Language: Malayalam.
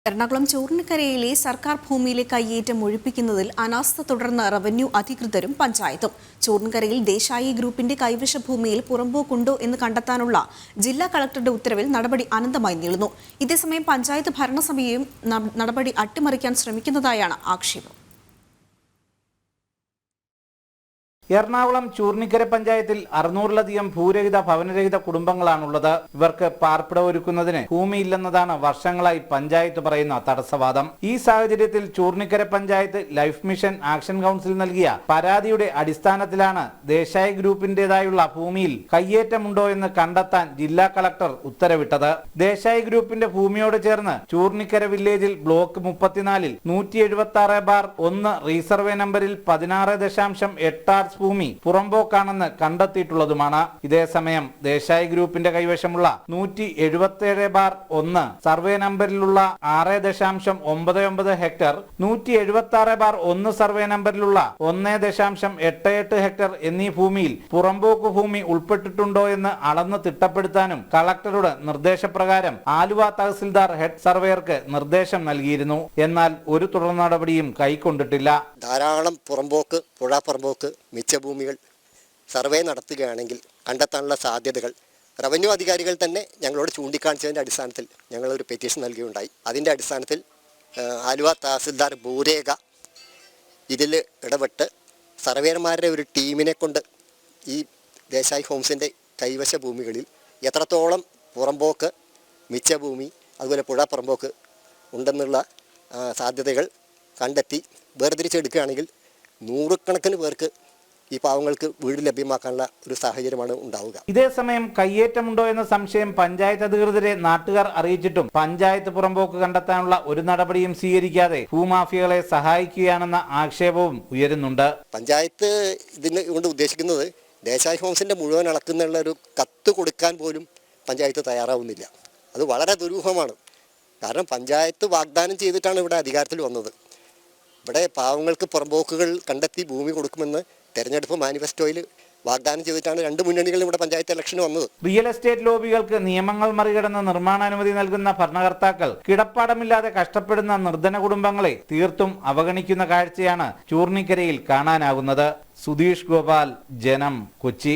എറണാകുളം ചൂർണിക്കരയിലെ സർക്കാർ ഭൂമിയിലെ കയ്യേറ്റം ഒഴിപ്പിക്കുന്നതിൽ അനാസ്ഥ തുടർന്ന് റവന്യൂ അധികൃതരും പഞ്ചായത്തും. ചൂർണിക്കരയിൽ ദേശായി ഗ്രൂപ്പിന്റെ കൈവശ ഭൂമിയിൽ പുറമ്പോക്കുണ്ടോ എന്ന് കണ്ടെത്താനുള്ള ജില്ലാ കളക്ടറുടെ ഉത്തരവിൽ നടപടി അനന്തമായി നീളുന്നു. ഇതേസമയം പഞ്ചായത്ത് ഭരണസമിതിയും നടപടി അട്ടിമറിക്കാൻ ശ്രമിക്കുന്നതായാണ് ആക്ഷേപം. എറണാകുളം ചൂർണിക്കര പഞ്ചായത്തിൽ 600-ലധികം ഭൂരഹിത ഭവനരഹിത കുടുംബങ്ങളാണുള്ളത്. ഇവർക്ക് പാർപ്പിട ഒരുക്കുന്നതിന് ഭൂമിയില്ലെന്നതാണ് വർഷങ്ങളായി പഞ്ചായത്ത് പറയുന്ന തടസ്സവാദം. ഈ സാഹചര്യത്തിൽ Choornikkara panchayat life mission action council നൽകിയ പരാതിയുടെ അടിസ്ഥാനത്തിലാണ് ദേശായി ഗ്രൂപ്പിന്റേതായുള്ള ഭൂമിയിൽ കയ്യേറ്റമുണ്ടോ എന്ന് കണ്ടെത്താൻ ജില്ലാ കളക്ടർ ഉത്തരവിട്ടത്. ദേശായി ഗ്രൂപ്പിന്റെ ഭൂമിയോട് ചേർന്ന് ചൂർണിക്കര വില്ലേജിൽ ബ്ലോക്ക് 34-ൽ 176/1 റീസർവേ നമ്പറിൽ 16.86 ഭൂമി പുറമ്പോക്കാണെന്ന് കണ്ടെത്തിയിട്ടുള്ളതുമാണ്. ഇതേസമയം ദേശായി ഗ്രൂപ്പിന്റെ കൈവശമുള്ള 177/1 സർവേ നമ്പറിലുള്ള 6.99 ഹെക്ടർ, 176/1 സർവേ നമ്പറിലുള്ള 1.88 ഹെക്ടർ എന്നീ ഭൂമിയിൽ പുറമ്പോക്ക് ഭൂമി ഉൾപ്പെട്ടിട്ടുണ്ടോ എന്ന് അളന്ന് തിട്ടപ്പെടുത്താനും കളക്ടറുടെ നിർദ്ദേശപ്രകാരം ആലുവ തഹസിൽദാർ ഹെഡ് സർവേയർക്ക് നിർദ്ദേശം നൽകിയിരുന്നു. എന്നാൽ ഒരു തുടർ നടപടിയും കൈക്കൊണ്ടിട്ടില്ല. ധാരാളം പുറമ്പോക്ക്, പുഴാപ്പുറമ്പോക്ക്, മിച്ചഭൂമികൾ സർവേ നടത്തുകയാണെങ്കിൽ കണ്ടെത്താനുള്ള സാധ്യതകൾ റവന്യൂ അധികാരികൾ തന്നെ ഞങ്ങളോട് ചൂണ്ടിക്കാണിച്ചതിൻ്റെ അടിസ്ഥാനത്തിൽ ഞങ്ങളൊരു പെറ്റീഷൻ നൽകുകയുണ്ടായി. അതിൻ്റെ അടിസ്ഥാനത്തിൽ ആലുവ തഹസിൽദാർ ഭൂരേഖ ഇതിൽ ഇടപെട്ട് സർവേയർമാരുടെ ഒരു ടീമിനെ കൊണ്ട് ഈ ദേശായി ഹോംസിൻ്റെ കൈവശ ഭൂമികളിൽ എത്രത്തോളം പുറമ്പോക്ക്, മിച്ചഭൂമി, അതുപോലെ പുഴാപ്പുറമ്പോക്ക് ഉണ്ടെന്നുള്ള സാധ്യതകൾ കണ്ടെത്തി വേർതിരിച്ചെടുക്കുകയാണെങ്കിൽ നൂറുകണക്കിന് പേർക്ക് ഈ പാവങ്ങൾക്ക് വീട് ലഭ്യമാക്കാനുള്ള ഒരു സാഹചര്യമാണ് ഉണ്ടാവുക. ഇതേസമയം കയ്യേറ്റമുണ്ടോ എന്ന സംശയം പഞ്ചായത്ത് അധികൃതരെ നാട്ടുകാർ അറിയിച്ചിട്ടും പഞ്ചായത്ത് പുറമ്പോക്ക് കണ്ടെത്താനുള്ള ഒരു നടപടിയും സ്വീകരിക്കാതെ ഭൂമാഫിയകളെ സഹായിക്കുകയാണെന്ന ആക്ഷേപവും ഉയരുന്നുണ്ട്. പഞ്ചായത്ത് ഇതിന് കൊണ്ട് ഉദ്ദേശിക്കുന്നത് ദേശായി ഹോംസിന്റെ മുഴുവൻ അളക്കുന്നുള്ള ഒരു കത്ത് കൊടുക്കാൻ പോലും പഞ്ചായത്ത് തയ്യാറാവുന്നില്ല. അത് വളരെ ദുരൂഹമാണ്. കാരണം പഞ്ചായത്ത് വാഗ്ദാനം ചെയ്തിട്ടാണ് ഇവിടെ അധികാരത്തിൽ വന്നത്. ഇവിടെ പാവങ്ങൾക്ക് പുറമ്പോക്കുകൾ കണ്ടെത്തി ഭൂമി കൊടുക്കുമെന്ന് തെരഞ്ഞെടുപ്പ് മാനിഫെസ്റ്റോയിൽ വാഗ്ദാനം ചെയ്തിട്ടാണ് രണ്ട് മുന്നണികളും ഇവിടെ പഞ്ചായത്ത് ഇലക്ഷന് വന്നത്. റിയൽ എസ്റ്റേറ്റ് ലോബികൾക്ക് നിയമങ്ങൾ മറികടന്ന് നിർമ്മാണാനുമതി നൽകുന്ന ഭരണകർത്താക്കൾ കിടപ്പാടമില്ലാതെ കഷ്ടപ്പെടുന്ന നിർധന കുടുംബങ്ങളെ തീർത്തും അവഗണിക്കുന്ന കാഴ്ചയാണ് ചൂർണിക്കരയിൽ കാണാനാകുന്നത്. സുധീഷ് ഗോപാൽ, ജനം, കൊച്ചി.